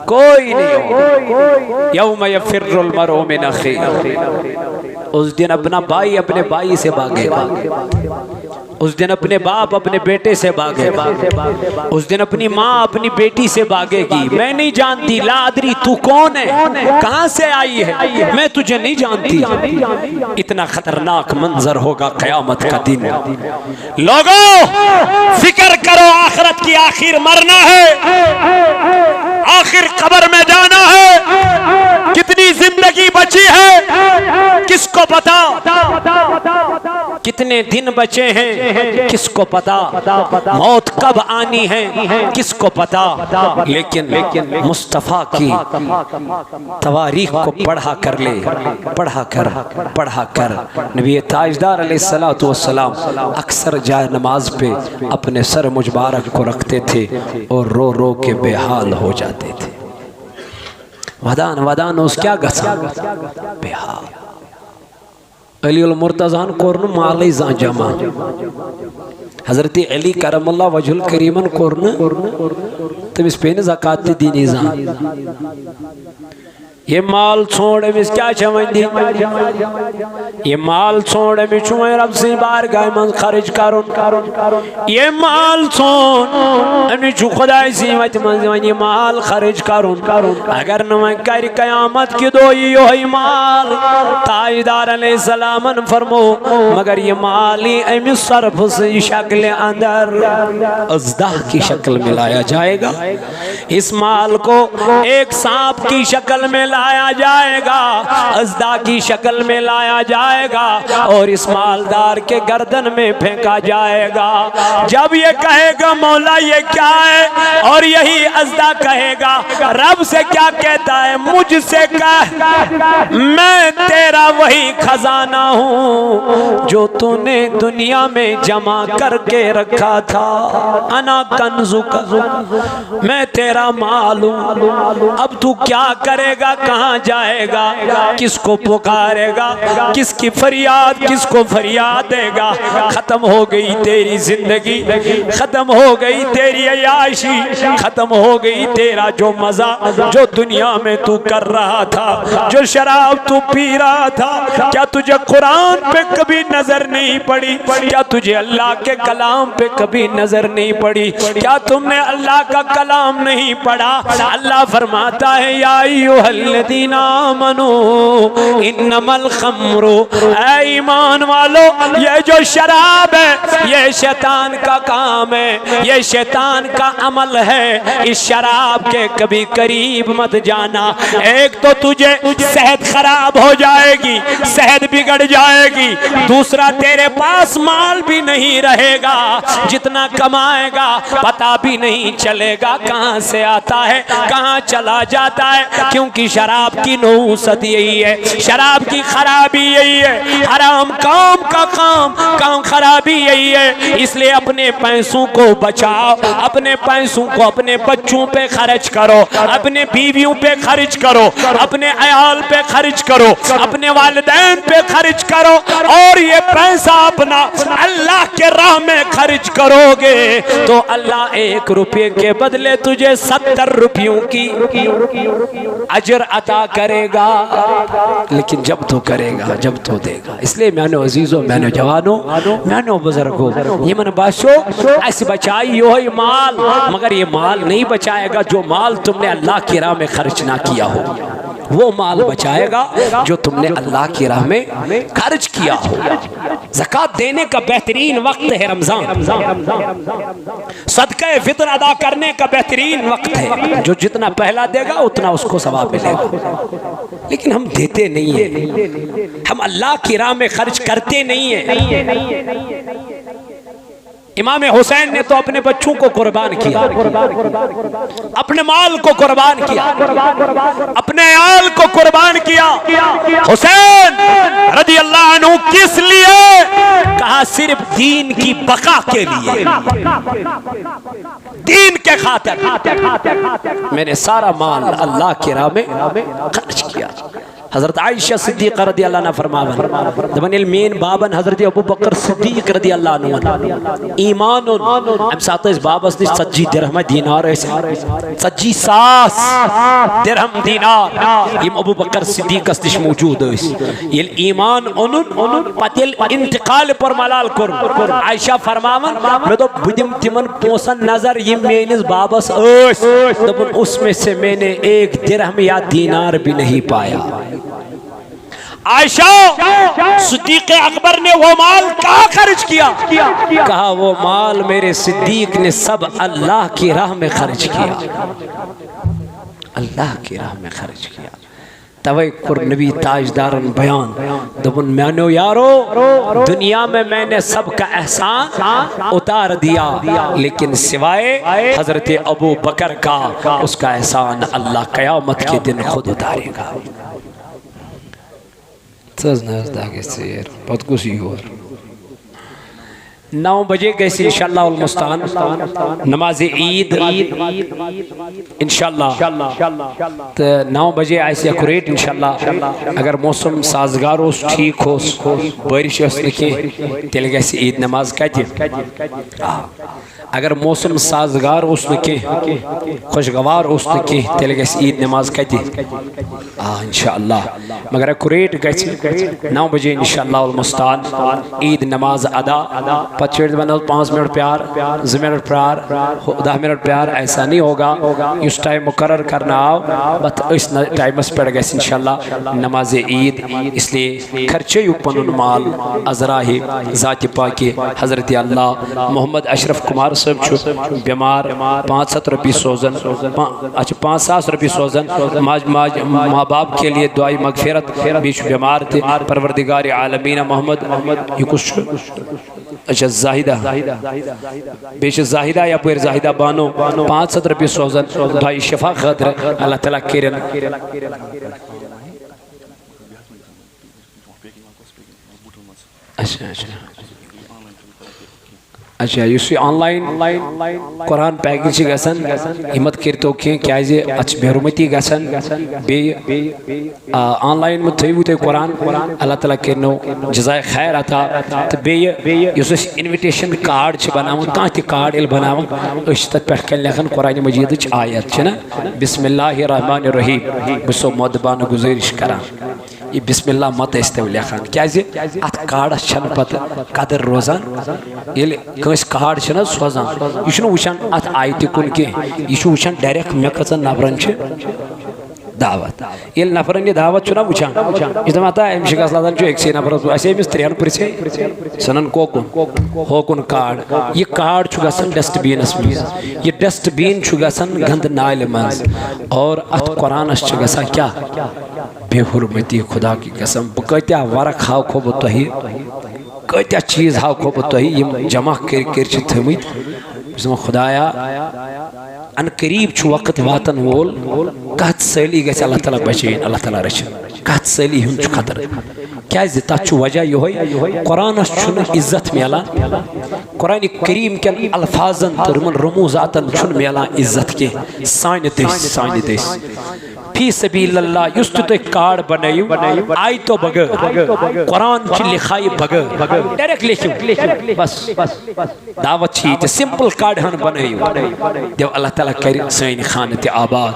کوئی نہیں ہو. یوم یفر المرء من اخیہ اس دن اپنا بھائی اپنے بھائی سے بھاگے گا. اس دن اپنے باپ اپنے بیٹے سے بھاگے گا. اس دن اپنی ماں اپنی بیٹی سے بھاگے گی. میں نہیں جانتی لا ادری تو کون ہے کہاں سے آئی ہے میں تجھے نہیں جانتی. اتنا خطرناک منظر ہوگا قیامت کا دن. لوگوں فکر کرو آخرت کی آخر مرنا ہے آخر قبر میں جانا ہے. کتنی زندگی بچی ہے کس کو پتا کتنے دن بچے ہیں کس کو پتا موت کب آنی ہے کس کو پتا. لیکن مصطفیٰ کی تواریخ کو پڑھا کر لے پڑھا کر نبی تاجدار علیہ السلام اکثر جائے نماز پہ اپنے سر مبارک کو رکھتے تھے اور رو رو کے بے حال ہو جاتے تھے. ودان اس کیا گسا بے حال. علی المرتضان کورن مالی زان جمع حضرت علی کرم اللہ وجہ الکریمن کورن تم اس پین زکاة دینی زان یہ مال چھوڑے میں کیا چھوئیں دی یہ مال چھوڑے میں چھوئیں رب سے بارگاہ من خرج کرن یہ مال چھوڑ میں چھو خدای سیمت من یہ مال خرج کرن اگر نویں کر قیامت کی دو یہ مال تاجدار علیہ السلام فرمو مگر یہ مالی امی صرف سے شکل اندر ازدہ کی شکل میں لایا جائے گا. اس مال کو ایک سانپ کی شکل میں لایا جائے گا ازدہ کی شکل میں لایا جائے گا اور اس مالدار کے گردن میں پھینکا جائے گا. جب یہ کہے گا مولا یہ کیا ہے اور یہی ازدہ کہے گا رب سے کیا کہتا ہے مجھ سے کہہ میں تیرا وہی خزانہ ہوں جو تو نے دنیا میں جمع کر کے رکھا تھا. انا کنزک میں تیرا مال ہوں. اب تو کیا کرے گا کہاں جائے گا کس کو پکارے گا کس کی فریاد کس کو فریاد دے گا. ختم ہو گئی تیری زندگی ختم ہو گئی تیری عیاشی ختم ہو گئی تیرا جو مزہ جو دنیا میں تو کر رہا تھا جو شراب تو پی رہا تھا. کیا تجھے قرآن پہ کبھی نظر نہیں پڑی کیا تجھے اللہ کے کلام پہ کبھی نظر نہیں پڑی کیا تم نے اللہ کا کلام نہیں پڑھا. اللہ فرماتا ہے یا ایھا الذین آمنوا انما الخمر اے ایمان والو یہ جو شراب ہے یہ شیطان کا کام ہے یہ شیطان کا عمل ہے. اس شراب کے کبھی قریب مت جانا. ایک تو تجھے صحت خراب ہو جائے گی صحت بگڑ جائے گی دوسرا تیرے پاس مال بھی نہیں رہے گا جتنا کمائے گا پتہ بھی نہیں چلے گا کہاں سے آتا ہے کہاں چلا جاتا ہے کیونکہ شراب کی نحوست یہی ہے، شراب کی خرابی یہی ہے، حرام کام کا کام خرابی یہی ہے۔ اس لیے اپنے پیسوں کو بچاؤ، اپنے پیسوں کو اپنے بچوں پہ خرچ کرو، اپنے بیویوں پہ خرچ کرو، اپنے عیال پہ خرچ کرو، اپنے والدین پہ خرچ کرو، اور یہ پیسہ اپنا اللہ کے راہ میں خرچ کرو گے تو اللہ 1 روپے کے بدلے تجھے 70 روپیوں کی اجر عطا کرے گا، لیکن جب تو کرے گا، جب تو دے گا۔ اس لیے میانو عزیزوں، میانو جوانوں، میانو بزرگوں، یہ من باشو اس بچائی ہوئی مال، مگر یہ مال نہیں بچائے گا جو مال تم نے اللہ کی راہ میں خرچ نہ کیا ہو، وہ مال بچائے گا جو تم نے اللہ کی راہ میں خرچ کیا ہو۔ زکوٰۃ دینے کا بہترین وقت ہے رمضان، صدقہ فطر ادا کرنے کا بہترین وقت ہے، جو جتنا پہلا دے گا اتنا اس کو ثواب ملے گا، لیکن ہم دیتے نہیں ہیں، ہم اللہ کی راہ میں خرچ کرتے نہیں ہیں۔ امام حسین نے تو اپنے بچوں کو قربان کیا، اپنے مال کو قربان کیا، اپنے عیال کو قربان کیا۔ حسین رضی اللہ عنہ کس لیے؟ کہا صرف دین کی بقا کے لیے، دین کے خاطر میں نے سارا مال اللہ کی راہ میں خرچ کیا۔ حضرت عائشہ صدیقہ رضی اللہ عنہ فرماون دبن المین بابن حضرت ابو بکر صدیق رضی اللہ عنہ ایمان ام ساتھ اس بابس نش 40 درہم دینار ایسے 40 ساس درہم دینار یم ابو بکر صدیق اس نش موجود ہے۔ یہ ایمان انن پتیل انتقال پر ملال کر عائشہ فرماون میں تو بدم تمن پوسن نظر یم مینس بابس اس دبن اس میں سے میں نے 1 درہم یا دینار بھی نہیں پایا۔ عائشہ صدیق اکبر نے وہ مال کہاں خرچ کیا؟ کہا وہ مال میرے صدیق نے سب اللہ کی راہ میں خرچ کیا، اللہ کی راہ میں خرچ کیا۔ توقر نبی تاجدارن بیان دبن میانو یارو دنیا میں نے سب کا احسان اتار دیا، لیکن سوائے حضرت ابو بکر کا اس کا احسان اللہ قیامت کے دن خود اتارے گا۔ بہت کچھ ہی ہو 9 بجے گیسی انشاءاللہ المستعان نماز عید انشاءاللہ 9 بجے ایسی اکوریٹ انشاءاللہ اگر موسم سازگار ہو ٹھیک ہو بارش اس لکھیں تیل گیسی عید نماز کہتے اگر موسم سازگار اس لکھیں خوشگوار اس لکھیں تیل گیسی عید نماز کہتے انشاءاللہ مگر اکوریٹ گیسی 9 بجے انشاءاللہ المستعان عید نماز ادا 5 منٹ پیار 2 منٹ پیار 10 منٹ پیار ایسا نہیں ہوگا، اس ٹائم مقرر کرنا آؤ بس اس ٹائم اس پڑ گئے انشاءاللہ نماز عید۔ اس لیے خرچے پنن مال ازراہی ذات پاکی حضرت اللہ محمد اشرف کمار صاحب چھو بیمار 500 روپی سوزن 5,000 روپی سوزن ماں باپ کے لیے دعائی مغفرت بیچ بیمار تھے پروردگار عالمین محمد یہ کچھ اچھا زاہدہ بیش زاہدہ یا پویر زاہدہ بانو 500 روپی سوزن دعائی شفا خاطر اللہ تعالیٰ کرن اچھا یہ آن لائن قرآن پیکج گسن ہمت کرتو کیازِ اچھ بہرمتی گسن آن لائن میں تھیو تے قرآن اللہ تعالیٰ کرنو جزائے خیر عطا تو بیہ یس انویٹیشن کارڈ چھ بناون کان تی کارڈ ال بناون اس تت پٹھ کن لکھن قرآن مجید چ آیت چھنا بسم اللہ الرحمن الرحیم بسو مودبان گزارش کران یہ بسم اللہ مت استو لکھان کیازِ ات کارڈس چھن پتہ قدر روزان یل کس کارڈ چھنا سوزان یہ چھن وچھان ات آیت کن کی یہ چھ وچھان ڈائریکٹ مے کھژن نفرن چھ دعوت یل نفرن یہ دعوت چھنا وچھان یہ دماتا ام شکاس لادن چھ ایک سی نفر ایسے مس تریان پرسے سنن کوکن ہوکن کارڈ یہ کارڈ چھ گسن ڈسٹ بین اس میں یہ ڈسٹ بین چھ گسن گند نائل منز اور ات قرآن اس چھ گسا کیا بے حرمتی خدا کی قسم بکتیا ورق ہاو کھو بتوہی کتیا چیز ہاو کھو بتوہی یہ جمع کر چھ تھمید بسم خدایا ان قریب چھو وقت واتن وول کہت سالی گژھِ اللہ تعالیٰ بچین اللہ تعالیٰ رچھن کہت سالی ہن چھُ خطر کیازِ تتھ چھُ وجہ یہوے قرآنس چھُنہٕ عزت میلان قرآن کریم کٮ۪ن الفاظن تہٕ یِمن رموزاتن چھُنہٕ میلان عزت کینٛہہ سانہِ دٔسۍ فی سبیل اللہ یُس تہِ تُہۍ کارڈ بنٲیِو آیتو بغٲر قرآن چھِ لِکھایہِ بغٲر ڈایریکٹ لیکھِو بس دعوت چھِ یہِ تہِ سمپل کارڈ ہن بنٲیِو دیو اللہ تعالیٰ کرِ سٲنۍ خانہٕ تہِ آباد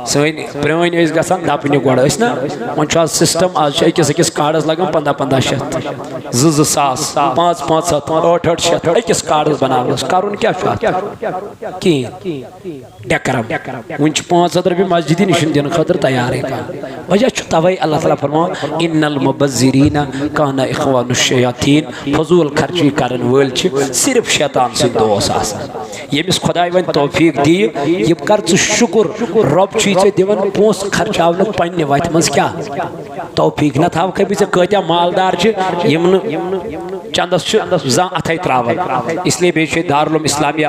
سٲنۍ پرٛٲنۍ ٲسۍ گژھان دپنہِ گۄڈٕ ٲسۍ نا وۄنۍ چھُ آز سسٹم آز چھُ أکِس کارڈس لگان 15 شیٚتھ 2 ساس 5 7 8 شیٚتھ أکِس کارڈس بناونس کرُن کیٛاہ چھُ اتھ کِہیٖنۍ ڈیکرم وۄنۍ چھِ 500 رۄپیہِ مسجدِ نِشن دِنہٕ خٲطرٕ تیارٕے کانٛہہ وجہ چھُ توے اللہ تعالیٰ فرمان ان المبذرین کان اخوان الشیاطین فضول خرچی کرن وٲلۍ چھِ صرف شیطان سٕنٛدۍ دوس آسان ییٚمِس خۄداے وۄنۍ توفیق دِیہِ یہِ کر ژٕ شُکر رۄب چھُے ژےٚ دِوان پونٛسہٕ خرچاونہٕ پننہِ وتہِ منٛز کیٛاہ توفیق نہ تھاوکھے بہٕ ژےٚ کۭتیاہ مالدار چھِ یِم نہٕ چندس چھِ زانٛہہ اتھے تراوان اسلیے بیٚیہِ چھُ دارالعلوم اسلامیہ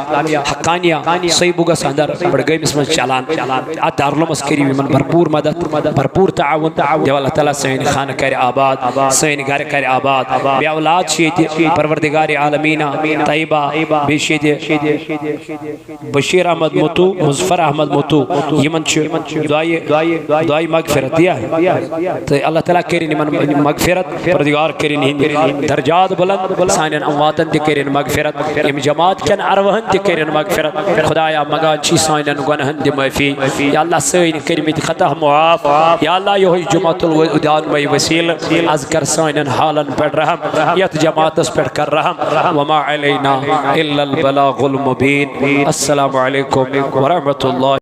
حقانیہ صحیح بُگس اندر بڈگٲمِس منٛز چلان اتھ دارالعلومس کٔرِو یِمن بھرپوٗر مدد بھرپوٗر تعاوُن دیو اللہ تعالیٰ سٲنۍ خانہٕ کرِ آباد سٲنۍ گرِ کرِ آباد بیٚیہِ اولاد چھِ ییٚتہِ پروردگارِ عالمیٖنہ طیبہ بیٚیہِ چھِ ییٚتہِ بشیر احمد متوٗ مظفر احمد متوٗ یِمن چھُ دعایہِ مغفرت دِیا تہٕ اللہ تعالیٰ کٔرِنۍ یِمن مغفرت پروردگار کٔرِنۍ یِہنٛدِ درجات بلند سانٮ۪ن امواتن تہِ کٔرِنۍ مغفرت ییٚمہِ جماعت کٮ۪ن ارواحن تہِ کٔرِنۍ مغفرت خدایا منگان چھِ سانٮ۪ن گۄنہن دِ معٲفی یا اللہ سٲنۍ کٔرمٕتۍ خطا معاف یا اللہ یہوے جمعۃ الوداع وسیلہ از کر سانٮ۪ن حالن پٮ۪ٹھ رحم یتھ جماعتس پٮ۪ٹھ کر رحم وما علینا الا البلاغ المبین السلام علیکم ورحمۃ اللہ